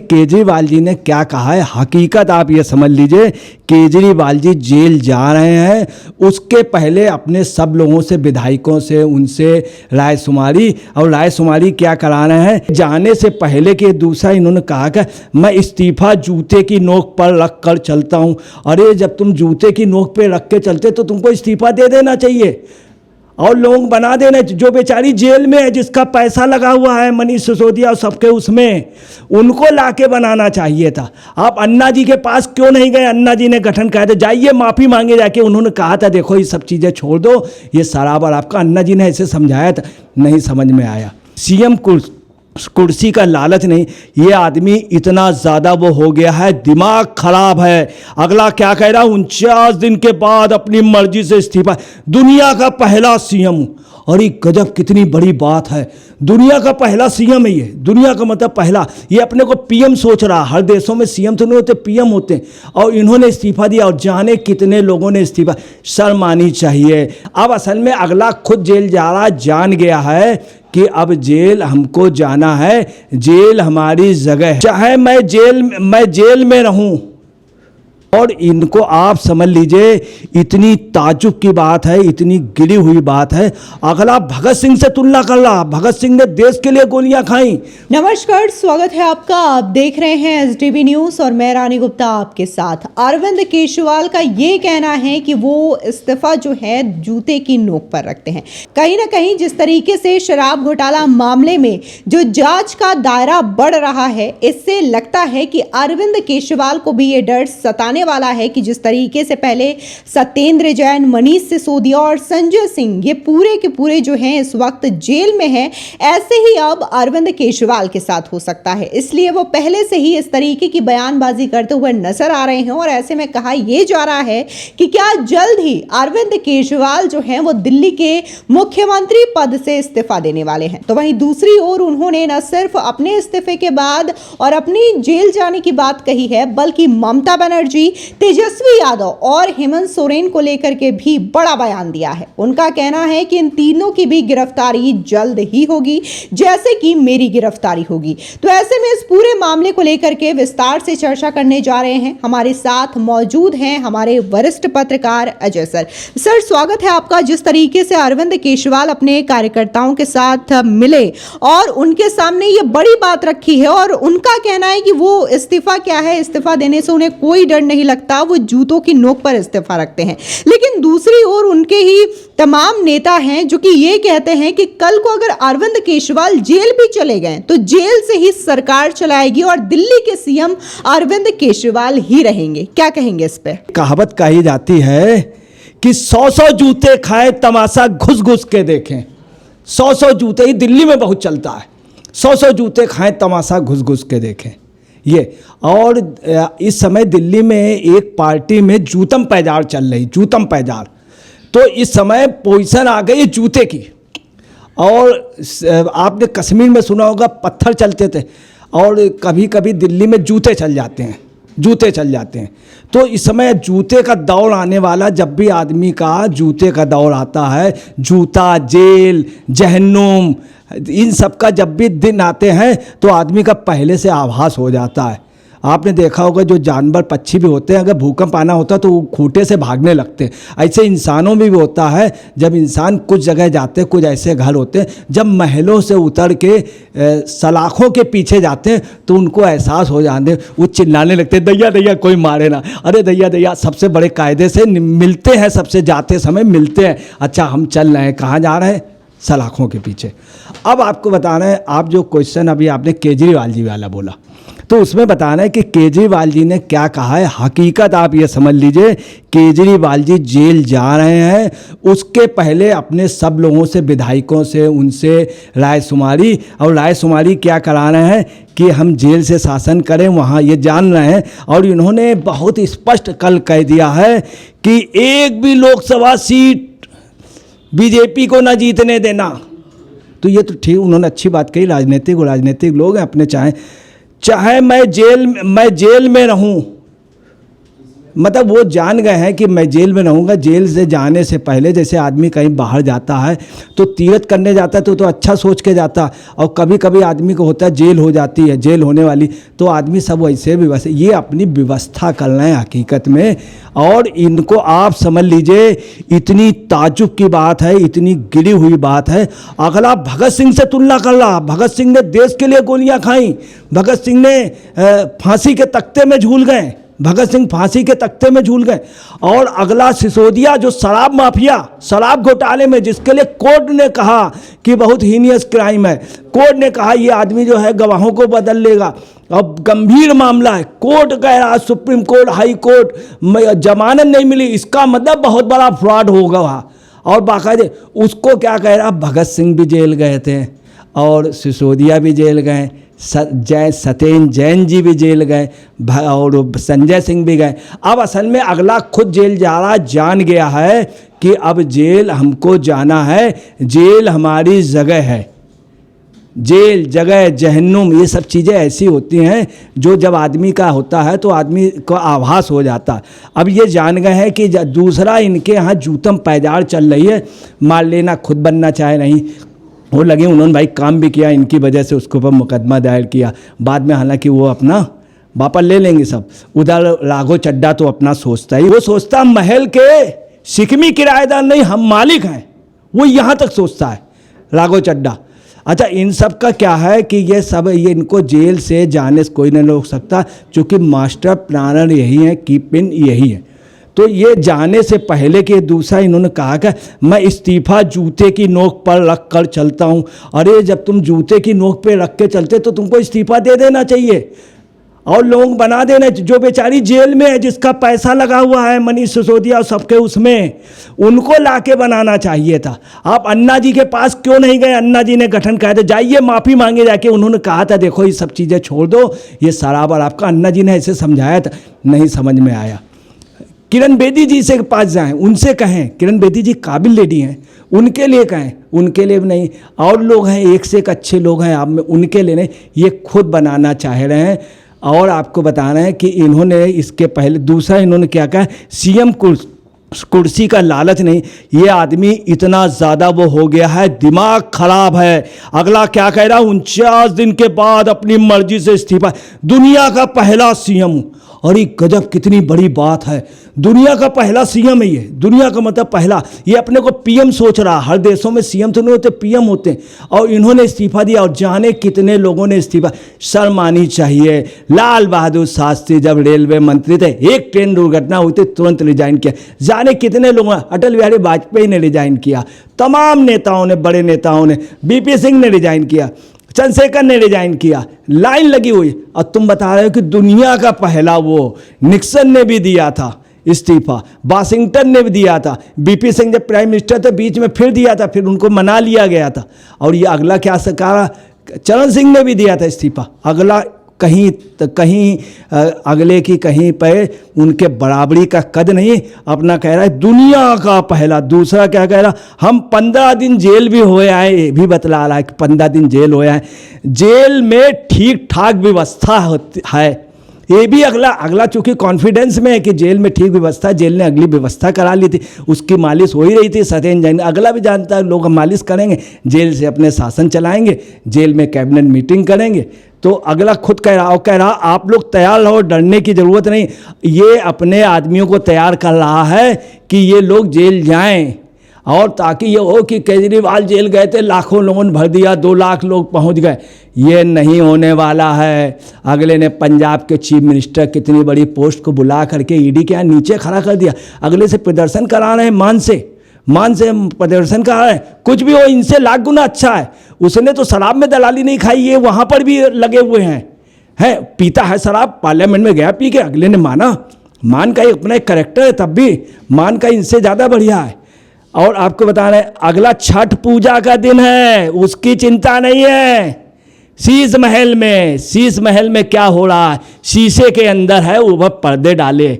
केजरीवाल जी ने क्या कहा है, हकीकत आप ये समझ लीजिए। केजरीवाल जी जेल जा रहे हैं, उसके पहले अपने सब लोगों से, विधायकों से, उनसे रायशुमारी, और रायशुमारी क्या करा रहे हैं जाने से पहले कि दूसरा इन्होंने कहा कि मैं इस्तीफा जूते की नोक पर रख कर चलता हूं। अरे जब तुम जूते की नोक पे रख के चलते तो तुमको इस्तीफा दे देना चाहिए और लोग बना देना। जो बेचारी जेल में है, जिसका पैसा लगा हुआ है मनीष सिसोदिया और सबके, उसमें उनको लाके बनाना चाहिए था। आप अन्ना जी के पास क्यों नहीं गए? अन्ना जी ने गठन कहा था, जाइए माफ़ी मांगे जाके। उन्होंने कहा था देखो ये सब चीज़ें छोड़ दो, ये सराबर आपका। अन्ना जी ने ऐसे समझाया था, नहीं समझ में आया। सीएम कुर्सी का लालच नहीं, ये आदमी इतना ज़्यादा वो हो गया है, दिमाग खराब है। अगला क्या कह रहा है, 49 दिन के बाद अपनी मर्जी से इस्तीफा, दुनिया का पहला सीएम। और ये गजब, कितनी बड़ी बात है, दुनिया का पहला सीएम है ये। दुनिया का मतलब पहला। ये अपने को पीएम सोच रहा, हर देशों में सीएम तो नहीं होते, पीएम होते हैं। और इन्होंने इस्तीफा दिया, और जाने कितने लोगों ने इस्तीफा। शर्म आनी चाहिए। अब असल में अगला खुद जेल जा रहा, जान गया है कि अब जेल हमको जाना है, जेल हमारी जगह है, चाहे मैं जेल में रहूं। और इनको आप समझ लीजिए, इतनी ताज्जुब की बात है, इतनी गिरी हुई बात है। अगला भगत सिंह से तुलना कर रहा, भगत सिंह ने देश के लिए गोलियां खाई। नमस्कार, स्वागत है आपका। आप देख रहे हैं एसडीबी न्यूज और मैं रानी गुप्ता आपके साथ। अरविंद केजरीवाल का ये कहना है कि वो इस्तीफा जो है जूते की नोक पर रखते हैं। कहीं ना कहीं जिस तरीके से शराब घोटाला मामले में जो जांच का दायरा बढ़ रहा है, इससे लगता है कि अरविंद केजरीवाल को भी ये डर सताने वाला है कि जिस तरीके से पहले सत्येंद्र जैन, मनीष सिसोदिया और संजय सिंह ये पूरे के पूरे जो हैं इस वक्त जेल में हैं, ऐसे ही अब अरविंद केजरीवाल के साथ हो सकता है। इसलिए वो पहले से ही इस तरीके की बयानबाजी करते हुए नजर आ रहे हैं। और ऐसे में कहा यह जा रहा है कि क्या जल्द ही अरविंद केजरीवाल जो हैं वो दिल्ली के मुख्यमंत्री पद से इस्तीफा देने वाले हैं। तो वहीं दूसरी ओर उन्होंने न सिर्फ अपने इस्तीफे के बाद और अपनी जेल जाने की बात कही है, बल्कि ममता बनर्जी, तेजस्वी यादव और हेमंत सोरेन को लेकर के भी बड़ा बयान दिया है। उनका कहना है कि इन तीनों की भी गिरफ्तारी जल्द ही होगी, जैसे कि मेरी गिरफ्तारी होगी। तो ऐसे में इस पूरे मामले को लेकर के विस्तार से चर्चा करने जा रहे हैं। हमारे साथ मौजूद हैं हमारे वरिष्ठ पत्रकार अजय सर। सर, स्वागत है आपका। जिस तरीके से अरविंद केजरीवाल अपने कार्यकर्ताओं के साथ मिले और उनके सामने ये बड़ी बात रखी है, और उनका कहना है कि वो इस्तीफा क्या है, इस्तीफा देने से उन्हें कोई डर नहीं लगता, वो जूतों की नोक पर इस्तीफा रखते हैं। लेकिन दूसरी ओर उनके ही तमाम नेता हैं जो कि ये कहते हैं कि कल को अगर अरविंद केजरीवाल जेल भी चले गए तो जेल से ही सरकार चलाएगी और दिल्ली के सीएम अरविंद केजरीवाल ही रहेंगे। क्या कहेंगे इस पे? कहावत कही जाती है कि 100 जूते खाएं, तमाशा घुस घुस के देखें। 100 जूते ही दिल्ली में बहुत चलता है, 100 जूते खाएं, तमाशा घुस घुस के देखें ये। और इस समय दिल्ली में एक पार्टी में जूतम पैजार चल रही, जूतम पैजार। तो इस समय पोजीशन आ गई जूते की। और आपने कश्मीर में सुना होगा पत्थर चलते थे, और कभी कभी दिल्ली में जूते चल जाते हैं, जूते चल जाते हैं। तो इस समय जूते का दौर आने वाला। जब भी आदमी का जूते का दौर आता है, जूता, जेल, जहन्नुम, इन सब का जब भी दिन आते हैं तो आदमी का पहले से आभास हो जाता है। आपने देखा होगा जो जानवर, पक्षी भी होते हैं, अगर भूकंप आना होता है तो वो खूंटे से भागने लगते हैं। ऐसे इंसानों में भी होता है। जब इंसान कुछ जगह जाते हैं, कुछ ऐसे घर होते हैं जब महलों से उतर के सलाखों के पीछे जाते हैं तो उनको एहसास हो जाते हैं, वो चिल्लाने लगते हैं, दैया दैया कोई मारे ना, अरे दैया दैया। सबसे बड़े कायदे से मिलते हैं, सबसे जाते समय मिलते हैं। अच्छा हम चल रहे हैं, कहाँ जा रहे हैं? सलाखों के पीछे। अब आपको बताना है, आप जो क्वेश्चन अभी आपने केजरीवाल जी वाला बोला, तो उसमें बताना है कि केजरीवाल जी ने क्या कहा है। हकीकत आप ये समझ लीजिए, केजरीवाल जी जेल जा रहे हैं, उसके पहले अपने सब लोगों से, विधायकों से, उनसे रायशुमारी, और रायशुमारी क्या करा रहे हैं कि हम जेल से शासन करें, वहाँ ये जान रहे हैं। और इन्होंने बहुत स्पष्ट कल कह दिया है कि एक भी लोकसभा सीट बीजेपी को ना जीतने देना। तो ये तो ठीक, उन्होंने अच्छी बात कही। राजनीतिक लोग हैं, अपने चाहे मैं जेल में रहूं, मतलब वो जान गए हैं कि मैं जेल में रहूँगा। जेल से जाने से पहले जैसे आदमी कहीं बाहर जाता है तो तीर्थ करने जाता है तो अच्छा सोच के जाता है, और कभी कभी आदमी को होता है जेल हो जाती है, जेल होने वाली, तो आदमी सब वैसे व्यवस्था, ये अपनी व्यवस्था कर रहे हैं हकीकत में। और इनको आप समझ लीजिए, इतनी ताजुब की बात है, इतनी गिरी हुई बात है। अगला भगत सिंह से तुलना कर रहा। भगत सिंह ने देश के लिए गोलियां खाई, भगत सिंह ने फांसी के तख्ते में झूल गए, भगत सिंह फांसी के तख्ते में झूल गए। और अगला सिसोदिया जो शराब माफिया, शराब घोटाले में, जिसके लिए कोर्ट ने कहा कि बहुत हीनियस क्राइम है, कोर्ट ने कहा ये आदमी जो है गवाहों को बदल लेगा, अब गंभीर मामला है, कोर्ट कह रहा, सुप्रीम कोर्ट, हाई कोर्ट, जमानत नहीं मिली, इसका मतलब बहुत बड़ा फ्रॉड होगा वहाँ। और बाकायदे उसको क्या कह रहा, भगत सिंह भी जेल गए थे और सिसोदिया भी जेल गए, सत्येंद्र जैन जी भी जेल गए और संजय सिंह भी गए। अब असल में अगला खुद जेल जा रहा, जान गया है कि अब जेल हमको जाना है, जेल हमारी जगह है, जेल जगह जहन्नुम, ये सब चीज़ें ऐसी होती हैं जो जब आदमी का होता है तो आदमी को आभास हो जाता है। अब ये जान गए हैं कि दूसरा इनके यहाँ जूतम पैदार चल रही है, मार लेना, खुद बनना चाहे नहीं, वो लगे, उन्होंने भाई काम भी किया, इनकी वजह से उसके ऊपर मुकदमा दायर किया बाद में, हालांकि वो अपना वापस ले लेंगे सब। उधर राघव चड्ढा तो अपना सोचता ही, वो सोचता महल के शिकमी किराएदार नहीं, हम मालिक हैं, वो यहाँ तक सोचता है राघव चड्ढा। अच्छा, इन सब का क्या है कि ये सब, ये इनको जेल से जाने से कोई नहीं रोक सकता, क्योंकि मास्टर प्लानर यही है, कीप इन यही है। तो ये जाने से पहले कि दूसरा इन्होंने कहा कि मैं इस्तीफा जूते की नोक पर रख कर चलता हूँ। अरे जब तुम जूते की नोक पे रख के चलते तो तुमको इस्तीफा दे देना चाहिए और लोग बना देना, जो बेचारी जेल में है, जिसका पैसा लगा हुआ है मनीष सिसोदिया और सबके, उसमें उनको लाके बनाना चाहिए था। आप अन्ना जी के पास क्यों नहीं गए? अन्ना जी ने गठन कहा था, जाइए माफ़ी मांगे जाके। उन्होंने कहा था देखो ये सब चीज़ें छोड़ दो, ये सराबर आपका, अन्ना जी ने ऐसे समझाया था, नहीं समझ में आया। किरण बेदी जी से पास जाएं, उनसे कहें, किरण बेदी जी काबिल लेडी हैं, उनके लिए कहें, उनके लिए नहीं, और लोग हैं एक से एक अच्छे लोग हैं आप में, उनके लिए नहीं, ये खुद बनाना चाह रहे हैं। और आपको बता रहे हैं कि इन्होंने इसके पहले दूसरा इन्होंने क्या कहा, सीएम कुर्सी का लालच नहीं, ये आदमी इतना ज़्यादा वो हो गया है, दिमाग खराब है। अगला क्या कह रहा, 49 दिन के बाद अपनी मर्जी से इस्तीफा, दुनिया का पहला सीएम। और ये गजब, कितनी बड़ी बात है, दुनिया का पहला सीएम है ये, दुनिया का मतलब पहला। ये अपने को पीएम सोच रहा, हर देशों में सीएम तो नहीं होते, पीएम होते हैं। और इन्होंने इस्तीफा दिया, और जाने कितने लोगों ने इस्तीफा, शर्म आनी चाहिए। लाल बहादुर शास्त्री जब रेलवे मंत्री थे, एक ट्रेन दुर्घटना हुई थी तुरंत रिजाइन किया, जाने कितने लोगों ने, अटल बिहारी वाजपेयी ने रिजाइन किया, तमाम नेताओं ने, बड़े नेताओं ने, बीपी सिंह ने रिजाइन किया, चंद्रशेखर ने रिजाइन किया, लाइन लगी हुई। और तुम बता रहे हो कि दुनिया का पहला, वो निक्सन ने भी दिया था इस्तीफा, वाशिंगटन ने भी दिया था, बीपी सिंह जब प्राइम मिनिस्टर थे बीच में फिर दिया था, फिर उनको मना लिया गया था। और ये अगला क्या सरकार, चरण सिंह ने भी दिया था इस्तीफा। अगला कहीं अगले की कहीं पे उनके बराबरी का कद नहीं, अपना कह रहा है दुनिया का पहला। दूसरा क्या कह रहा, हम 15 दिन जेल भी होए आए, ये भी बतला रहा है कि 15 दिन जेल होए आए, जेल में ठीक ठाक व्यवस्था है। ये भी अगला चूंकि कॉन्फिडेंस में है कि जेल में ठीक व्यवस्था, जेल ने अगली व्यवस्था करा ली थी, उसकी मालिश हो ही रही थी सत्येंद्र जैन। अगला भी जानता है लोग मालिश करेंगे, जेल से अपने शासन चलाएंगे, जेल में कैबिनेट मीटिंग करेंगे। तो अगला खुद कह रहा आप लोग तैयार रहो, डरने की ज़रूरत नहीं। ये अपने आदमियों को तैयार कर रहा है कि ये लोग जेल जाएं, और ताकि ये हो कि केजरीवाल जेल गए थे, लाखों लोगों ने भर दिया, 2 लाख लोग पहुंच गए, ये नहीं होने वाला है। अगले ने पंजाब के चीफ मिनिस्टर कितनी बड़ी पोस्ट को बुला करके ईडी के यहाँ नीचे खड़ा कर दिया, अगले से प्रदर्शन करा रहे हैं, मान से प्रदर्शन करा रहे हैं। कुछ भी हो, इनसे लाख गुना अच्छा है। उसने तो शराब में दलाली नहीं खाई, ये वहाँ पर भी लगे हुए हैं, पीता है शराब, पार्लियामेंट में गया पी के, अगले ने मान का अपना एक करेक्टर है, तब भी मान का इनसे ज़्यादा बढ़िया है। और आपको बता रहे हैं अगला छठ पूजा का दिन है, उसकी चिंता नहीं है। शीश महल में क्या हो रहा है, शीशे के अंदर है, ऊपर पर्दे डाले।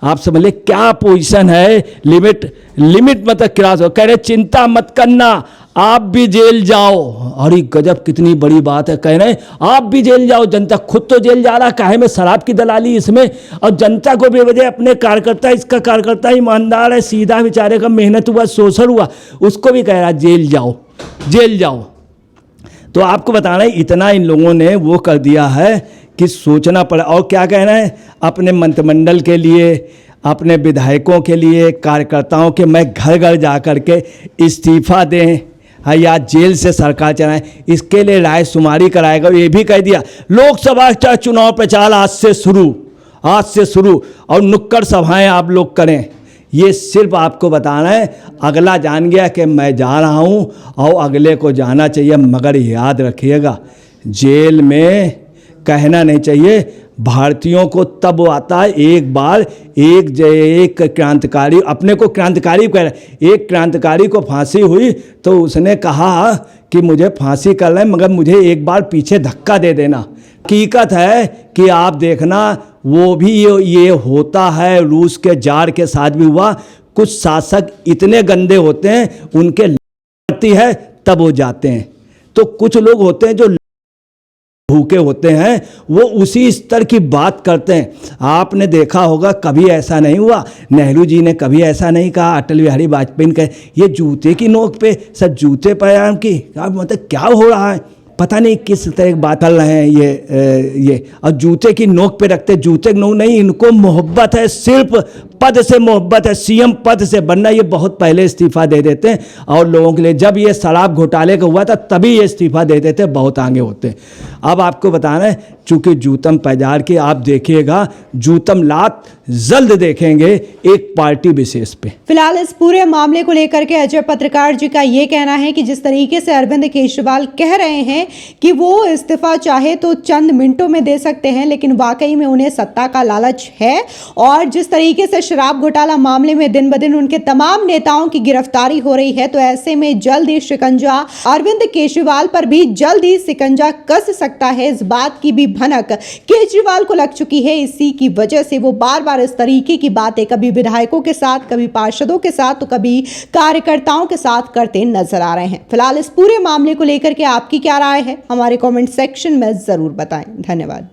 आप समझ ले क्या पोजीशन है, लिमिट मतलब क्रॉस हो। कह रहे चिंता मत करना, आप भी जेल जाओ। अरे गजब, कितनी बड़ी बात है, कह रहे हैं आप भी जेल जाओ। जनता खुद तो जेल जा रहा, काहे में शराब की दलाली इसमें, और जनता को बेवजह अपने कार्यकर्ता, इसका कार्यकर्ता ईमानदार है, सीधा बेचारे का मेहनत हुआ, शोषण हुआ, उसको भी कह रहा जेल जाओ, जेल जाओ। तो आपको बताना है, इतना इन लोगों ने वो कर दिया है कि सोचना पड़ा। और क्या कहना है, अपने मंत्रिमंडल के लिए, अपने विधायकों के लिए, कार्यकर्ताओं के, मैं घर घर जा कर के इस्तीफा दें या जेल से सरकार चलाएं, इसके लिए रायशुमारी कराएगा। ये भी कह दिया लोकसभा का चुनाव प्रचार आज से शुरू, और नुक्कड़ सभाएं आप लोग करें। ये सिर्फ आपको बताना है, अगला जान गया कि मैं जा रहा हूँ और अगले को जाना चाहिए, मगर याद रखिएगा जेल में कहना नहीं चाहिए। भारतीयों को तब आता है, एक बार एक क्रांतिकारी, अपने को क्रांतिकारी कह रहे, एक क्रांतिकारी को फांसी हुई तो उसने कहा कि मुझे फांसी करना है, मगर मुझे एक बार पीछे धक्का दे देना। हकीकत है कि आप देखना, वो भी ये होता है, रूस के जार के साथ भी हुआ। कुछ शासक इतने गंदे होते हैं, उनके लगती है तब वो जाते हैं। तो कुछ लोग होते हैं जो भूखे होते हैं, वो उसी स्तर की बात करते हैं। आपने देखा होगा, कभी ऐसा नहीं हुआ, नेहरू जी ने कभी ऐसा नहीं कहा, अटल बिहारी वाजपेयी ने कहा ये जूते की नोक पे, सर जूते पैर की, मतलब क्या हो रहा है, पता नहीं किस तरह की बात कर रहे हैं ये। और जूते की नोक पे रखते, जूते की नोक नहीं, इनको मोहब्बत है, सिर्फ पद से मोहब्बत है, सीएम पद से बनना। ये बहुत पहले इस्तीफा दे देते हैं, और लोगों के लिए जब ये शराब घोटाले का हुआ था तभी ये इस्तीफा दे देते, बहुत आगे होते। अब आपको बताना है, चूंकि जूतम पैजार की आप देखिएगा, जूतम लात जल्द देखेंगे एक पार्टी विशेष पे। फिलहाल इस पूरे मामले को लेकर के अजय पत्रकार जी का ये कहना है कि जिस तरीके से अरविंद केजरीवाल कह रहे हैं कि वो इस्तीफा चाहे तो चंद मिनटों में दे सकते हैं, लेकिन वाकई में उन्हें सत्ता का लालच है। और जिस तरीके से शराब घोटाला मामले में दिन ब दिन उनके तमाम नेताओं की गिरफ्तारी हो रही है, तो ऐसे में जल्द ही शिकंजा अरविंद केजरीवाल पर भी जल्द ही शिकंजा कस सकता है। इस बात की भी भनक केजरीवाल को लग चुकी है। इसी की वजह से वो बार बार इस तरीके की बातें कभी विधायकों के साथ, कभी पार्षदों के साथ, तो कभी कार्यकर्ताओं के साथ करते नजर आ रहे हैं। फिलहाल इस पूरे मामले को लेकर के आपकी क्या राय है, हमारे कमेंट सेक्शन में जरूर बताएं। धन्यवाद।